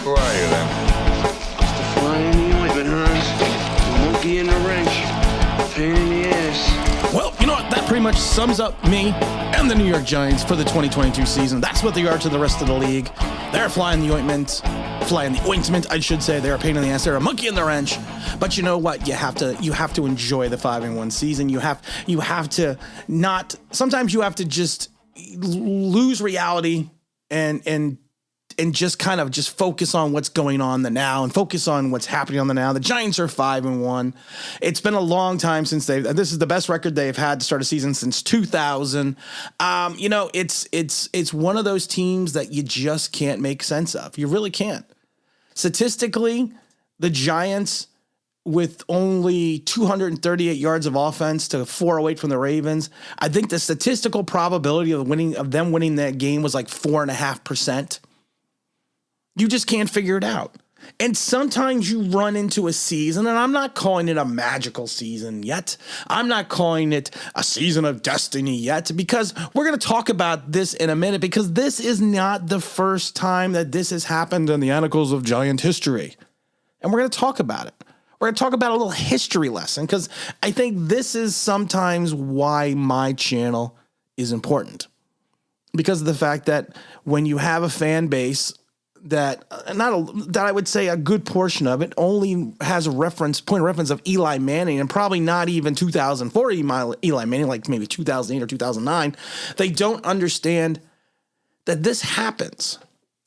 Who are you then? Just a fly in the ointment, Hans. A monkey in the wrench. Pain in the ass. Well, you know what? That pretty much sums up me and the New York Giants for the 2022 season. That's what they are to the rest of the league. They're flying the ointment, I should say. They're a pain in the ass. They're a monkey in the wrench. But you know what? You have to enjoy the 5-1 season. You have to not. Sometimes you have to just lose reality and just kind of just focus on what's going on the now and focus on what's happening on the now. The Giants are 5-1. It's been a long time since this is the best record they've had to start a season since 2000. It's one of those teams that you just can't make sense of. You really can't. Statistically, the Giants, with only 238 yards of offense to 408 from the Ravens, I think the statistical probability of them winning that game was like 4.5%. You just can't figure it out. And sometimes you run into a season, and I'm not calling it a magical season yet. I'm not calling it a season of destiny yet, because we're going to talk about this in a minute, because this is not the first time that this has happened in the annals of Giant history. And we're going to talk about it. We're going to talk about a little history lesson, because I think this is sometimes why my channel is important. Because of the fact that when you have a fan base that I would say a good portion of it only has a point of reference of Eli Manning, and probably not even 2004 Eli Manning, like maybe 2008 or 2009. They don't understand that this happens.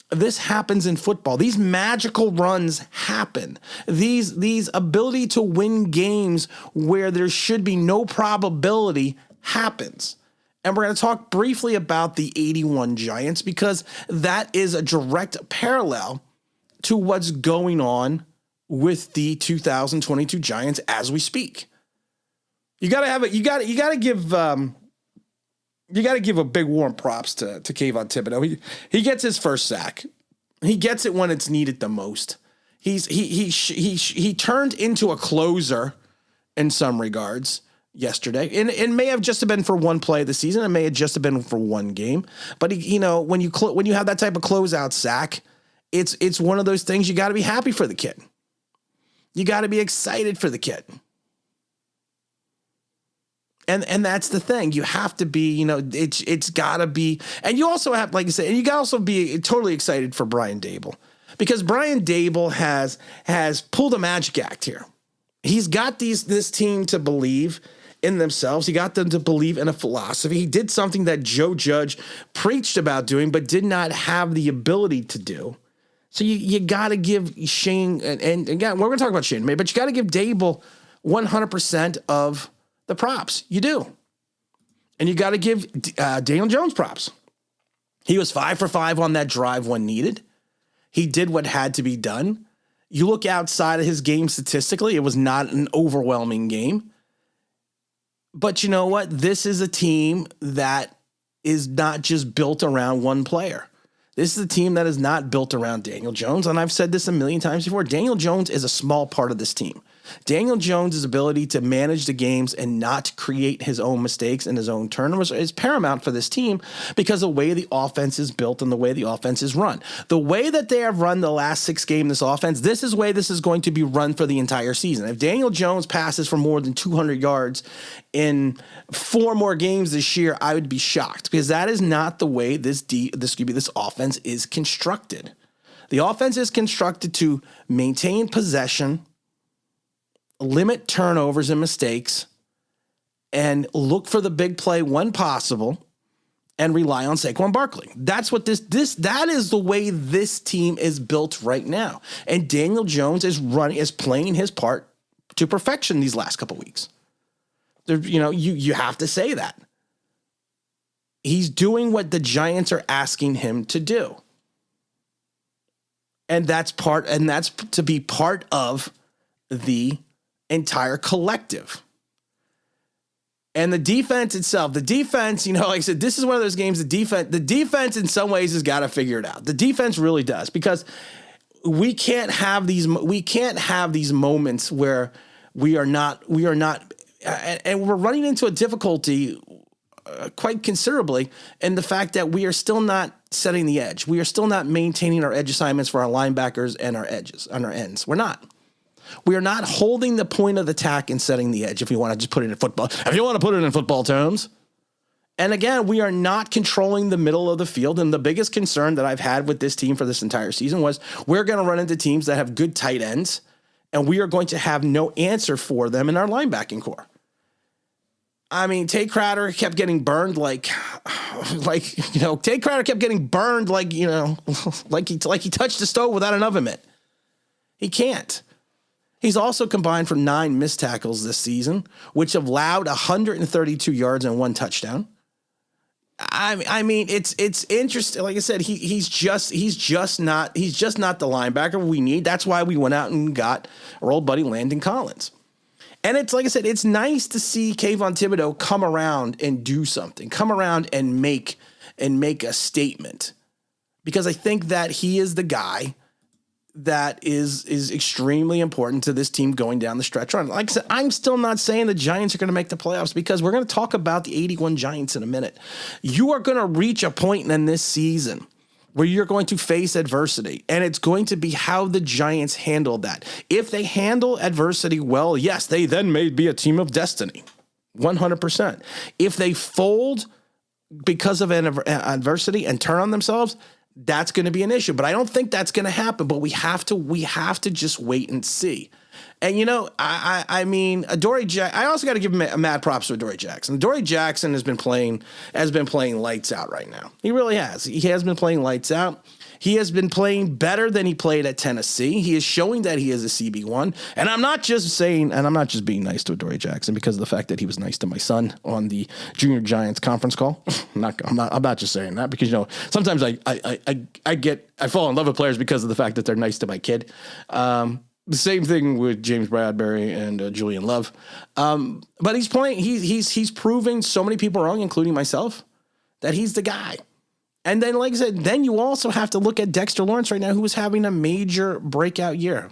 This happens in football. These magical runs happen. These ability to win games where there should be no probability happens. And we're going to talk briefly about the 81 Giants, because that is a direct parallel to what's going on with the 2022 Giants as we speak. You got to give a big warm props to Kayvon Thibodeau. He gets his first sack. He gets it when it's needed the most. He turned into a closer in some regards yesterday, and it may have just been for one play of the season. It may have just been for one game. But when you have that type of closeout sack, it's one of those things you got to be happy for the kid. You got to be excited for the kid. And that's the thing. You have to be, it's got to be. And you also have, like I said, and you got to also be totally excited for Brian Daboll, because Brian Daboll has pulled a magic act here. He's got this team to believe in themselves. He got them to believe in a philosophy. He did something that Joe Judge preached about doing, but did not have the ability to do. So you got to give Shane, and again, we're going to talk about Shane, but you got to give Daboll 100% of the props. You do. And you got to give Daniel Jones props. He was 5 for 5 on that drive when needed. He did what had to be done. You look outside of his game statistically, it was not an overwhelming game. But you know what? This is a team that is not just built around one player. This is a team that is not built around Daniel Jones. And I've said this a million times before. Daniel Jones is a small part of this team. Daniel Jones' ability to manage the games and not create his own mistakes and his own turnovers is paramount for this team, because the way the offense is built and the way the offense is run. The way that they have run the last 6 games, this offense, this is the way this is going to be run for the entire season. If Daniel Jones passes for more than 200 yards in 4 more games this year, I would be shocked, because that is not the way this offense is constructed. The offense is constructed to maintain possession, limit turnovers and mistakes, and look for the big play when possible, and rely on Saquon Barkley. That's what that is the way this team is built right now. And Daniel Jones is playing his part to perfection these last couple weeks. You have to say that. He's doing what the Giants are asking him to do. And that's to be part of the entire collective. And the defense itself, like I said, this is one of those games, the defense in some ways has got to figure it out. The defense really does, because we can't have these moments where we are not, and we're running into a difficulty quite considerably in the fact that we are still not setting the edge. We are still not maintaining our edge assignments for our linebackers and our edges on our ends. We're not. We are not holding the point of attack and setting the edge, if you want to just put it in football. If you want to put it in football terms. And again, we are not controlling the middle of the field. And the biggest concern that I've had with this team for this entire season was we're going to run into teams that have good tight ends, and we are going to have no answer for them in our linebacking core. I mean, Tate Crowder kept getting burned like Tate Crowder kept getting burned like he touched the stove without an oven mitt. He can't. He's also combined for 9 missed tackles this season, which have allowed 132 yards and 1 touchdown. I mean, it's interesting. Like I said, he's just not the linebacker we need. That's why we went out and got our old buddy Landon Collins. And it's like I said, it's nice to see Kayvon Thibodeau come around and do something, come around and make a statement, because I think that he is the guy that is extremely important to this team going down the stretch run. Like I said, I'm still not saying the Giants are going to make the playoffs, because we're going to talk about the 81 Giants in a minute. You are going to reach a point in this season where you're going to face adversity, and it's going to be how the Giants handle that. If they handle adversity well, yes, they then may be a team of destiny, 100%. If they fold because of adversity and turn on themselves, that's going to be an issue. But I don't think that's going to happen. But we have to just wait and see. And, I mean, Adoree Jackson, I also got to give him mad props to Adoree Jackson. Adoree Jackson has been playing lights out right now. He really has. He has been playing lights out. He has been playing better than he played at Tennessee. He is showing that he is a CB1. And I'm not just being nice to Adoree Jackson because of the fact that he was nice to my son on the Junior Giants conference call. I'm not just saying that because, sometimes I fall in love with players because of the fact that they're nice to my kid. The same thing with James Bradbury and Julian Love. But he's playing, he's proving so many people wrong, including myself, that he's the guy. And then, like I said, then you also have to look at Dexter Lawrence right now, who is having a major breakout year.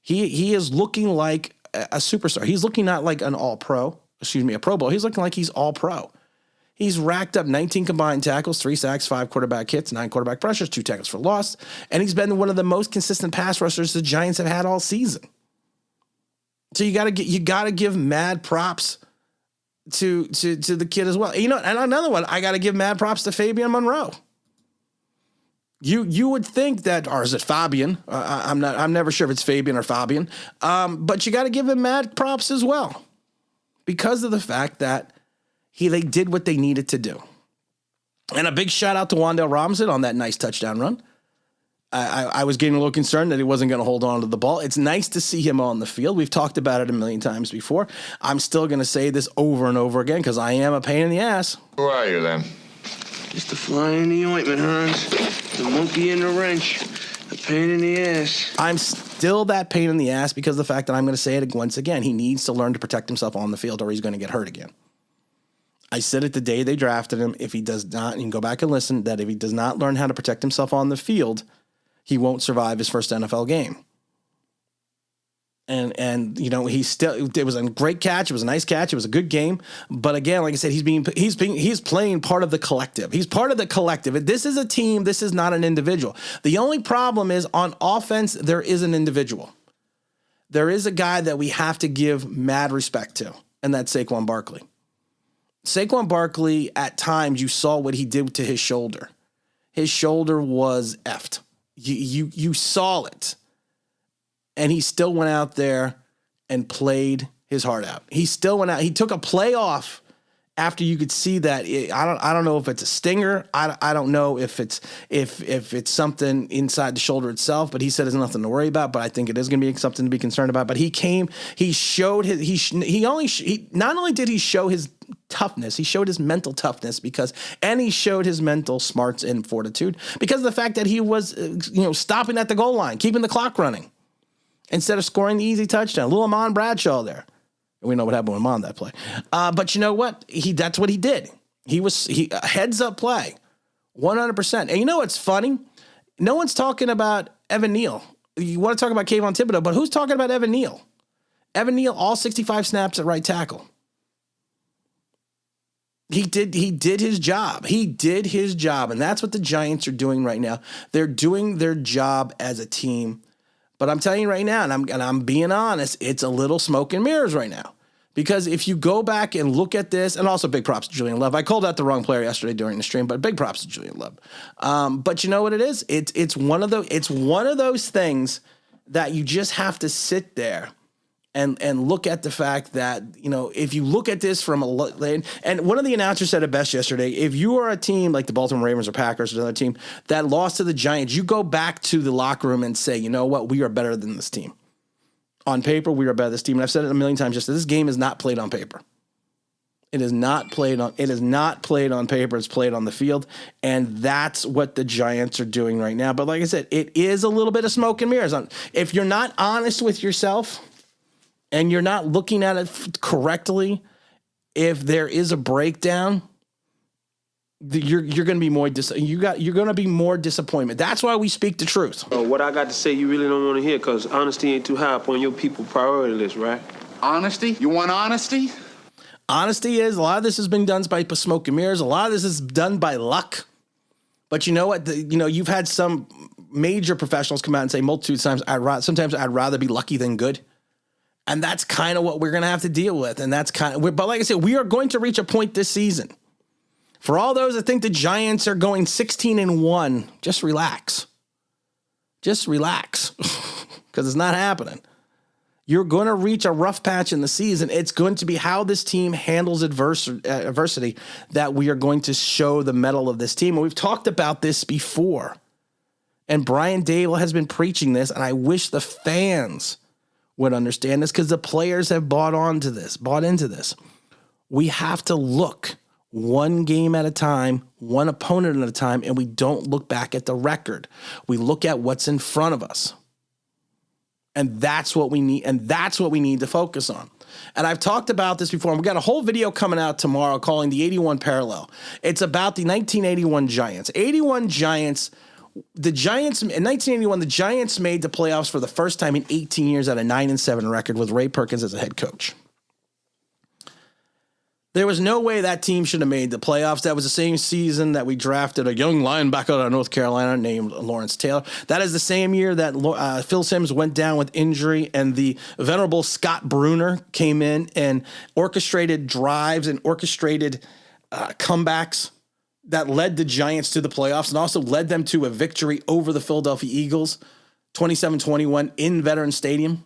He is looking like a superstar. He's looking not like an a Pro Bowl. He's looking like he's all pro. He's racked up 19 combined tackles, 3 sacks, 5 quarterback hits, 9 quarterback pressures, 2 tackles for loss. And he's been one of the most consistent pass rushers the Giants have had all season. So you gotta give mad props to the kid as well. And another one, I got to give mad props to Fabian Monroe. You would think that, or is it Fabian? I'm never sure if it's Fabian or Fabian. But you got to give him mad props as well, because of the fact that they did what they needed to do. And a big shout out to Wan'Dale Robinson on that nice touchdown run. I was getting a little concerned that he wasn't going to hold on to the ball. It's nice to see him on the field. We've talked about it a million times before. I'm still going to say this over and over again because I am a pain in the ass. Who are you then? Just the fly in the ointment, Hans. The monkey in the wrench. A pain in the ass. I'm still that pain in the ass because of the fact that I'm going to say it once again. He needs to learn to protect himself on the field or he's going to get hurt again. I said it the day they drafted him. If he does not, you can go back and listen, that if he does not learn how to protect himself on the field, he won't survive his first NFL game. And it was a great catch. It was a nice catch. It was a good game. But again, like I said, he's playing part of the collective. He's part of the collective. This is a team. This is not an individual. The only problem is on offense, there is an individual. There is a guy that we have to give mad respect to, and that's Saquon Barkley. Saquon Barkley, at times, you saw what he did to his shoulder. His shoulder was effed. You saw it. And he still went out there and played his heart out. He still went out. He took a play off after you could see that. I don't know if it's a stinger. I don't know if it's something inside the shoulder itself, but he said there's nothing to worry about, but I think it is going to be something to be concerned about. But he showed not only did he show his toughness, he showed his mental toughness and he showed his mental smarts and fortitude because of the fact that he was, stopping at the goal line, keeping the clock running instead of scoring the easy touchdown. Little Amon Bradshaw there. We know what happened with Amon that play. But you know what? That's what he did. He heads up play, 100%. And you know what's funny? No one's talking about Evan Neal. You want to talk about Kayvon Thibodeau, but who's talking about Evan Neal? Evan Neal, all 65 snaps at right tackle. He did his job. He did his job. And that's what the Giants are doing right now. They're doing their job as a team. But I'm telling you right now, and I'm being honest, it's a little smoke and mirrors right now. Because if you go back and look at this, and also big props to Julian Love. I called out the wrong player yesterday during the stream, but big props to Julian Love. But you know what it is? It's one of those things that you just have to sit there and look at the fact that, if you look at this from and one of the announcers said it best yesterday, if you are a team like the Baltimore Ravens or Packers or another team that lost to the Giants, you go back to the locker room and say, you know what, we are better than this team. On paper, we are better than this team. And I've said it a million times, just this game is not played on paper. It is not played on paper. It's played on the field. And that's what the Giants are doing right now. But like I said, it is a little bit of smoke and mirrors. If you're not honest with yourself, and you're not looking at it correctly, if there is a breakdown, you're going to be more you're going to be more disappointment. That's why we speak the truth. What I got to say, you really don't want to hear, because honesty ain't too high up on your people priority list, right? Honesty? You want honesty? Honesty is a lot of this has been done by smoke and mirrors. A lot of this is done by luck. But you know what? You've had some major professionals come out and say multitudes of times, sometimes I'd rather be lucky than good. And that's kind of what we're going to have to deal with. And that's but like I said, we are going to reach a point this season. For all those that think the Giants are going 16-1, just relax. Just relax. Because it's not happening. You're going to reach a rough patch in the season. It's going to be how this team handles adversity that we are going to show the mettle of this team. And we've talked about this before. And Brian Daboll has been preaching this, and I wish the fans would understand this, because the players have bought into this. We have to look one game at a time, one opponent at a time, and we don't look back at the record. We look at what's in front of us. And that's what we need, and that's what we need to focus on. And I've talked about this before, and we've got a whole video coming out tomorrow calling the 81 Parallel. It's about the 1981 Giants. The Giants, in 1981, the Giants made the playoffs for the first time in 18 years at a 9-7 record with Ray Perkins as a head coach. There was no way that team should have made the playoffs. That was the same season that we drafted a young linebacker out of North Carolina named Lawrence Taylor. That is the same year that Phil Simms went down with injury, and the venerable Scott Bruner came in and orchestrated drives and orchestrated comebacks that led the Giants to the playoffs and also led them to a victory over the Philadelphia Eagles, 27-21 in Veterans Stadium.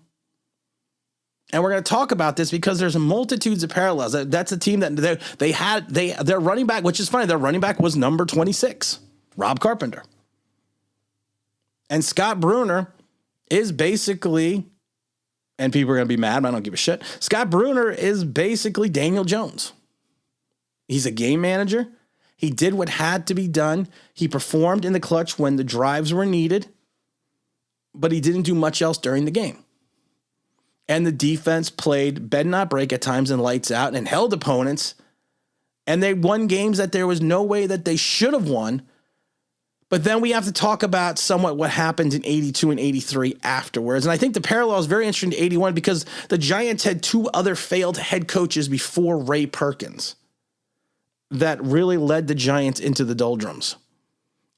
And we're going to talk about this because there's multitudes of parallels. That's a team that their running back, which is funny, their running back was number 26, Rob Carpenter. And Scott Bruner is basically, and people are going to be mad, but I don't give a shit. Scott Bruner is basically Daniel Jones. He's a game manager. He did what had to be done. He performed in the clutch when the drives were needed, but he didn't do much else during the game. And the defense played bend not break at times and lights out and held opponents. And they won games that there was no way that they should have won. But then we have to talk about somewhat what happened in 82 and 83 afterwards. And I think the parallel is very interesting to 81 because the Giants had two other failed head coaches before Ray Perkins that really led the Giants into the doldrums.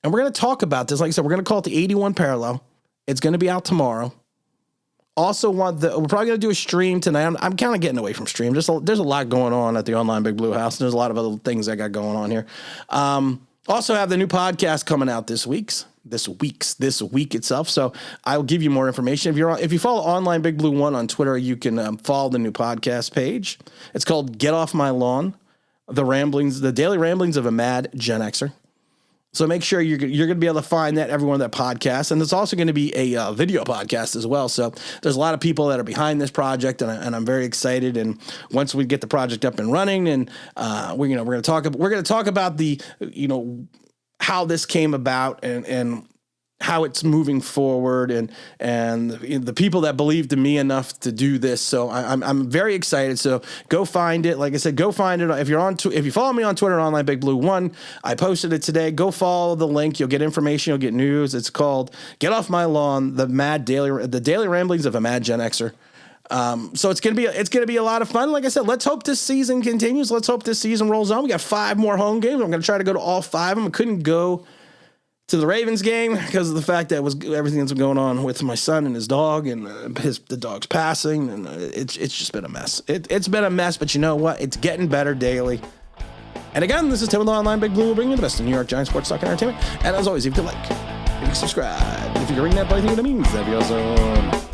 And we're going to talk about this. Like I said, we're going to call it the 81 parallel. It's going to be out tomorrow. Also we're probably going to do a stream tonight. I'm kind of getting away from stream. There's a lot going on at the Online Big Blue House. And there's a lot of other things I got going on here. Also have the new podcast coming out this week itself. So I'll give you more information. If you follow Online Big Blue 1 on Twitter, you can follow the new podcast page. It's called Get Off My Lawn. The daily ramblings of a mad Gen Xer. So make sure you're going to be able to find that every one of that podcast. And there's also going to be a video podcast as well. So there's a lot of people that are behind this project, and I'm very excited. And once we get the project up and running, and we're going to talk about the how this came about and how it's moving forward and the people that believed in me enough to do this. So I'm very excited. So go find it. Like I said, go find it. If you follow me on Twitter, Online Big Blue 1, I posted it today. Go follow the link. You'll get information. You'll get news. It's called Get Off My Lawn, the daily ramblings of a mad Gen Xer. So it's gonna be a lot of fun. Like I said, let's hope this season continues. Let's hope this season rolls on. We got 5 more home games. I'm gonna try to go to all 5 of them. I couldn't go to the Ravens game because of the fact that everything that's going on with my son and his dog and the dog's passing, and it's just been a mess. It's been a mess, but you know what? It's getting better daily. And again, this is Tim with the Online Big Blue. We'll bring you the best in New York Giants sports talk and entertainment. And as always, if you could like, if you could subscribe, if you can ring that bell, I think it means that'd be awesome.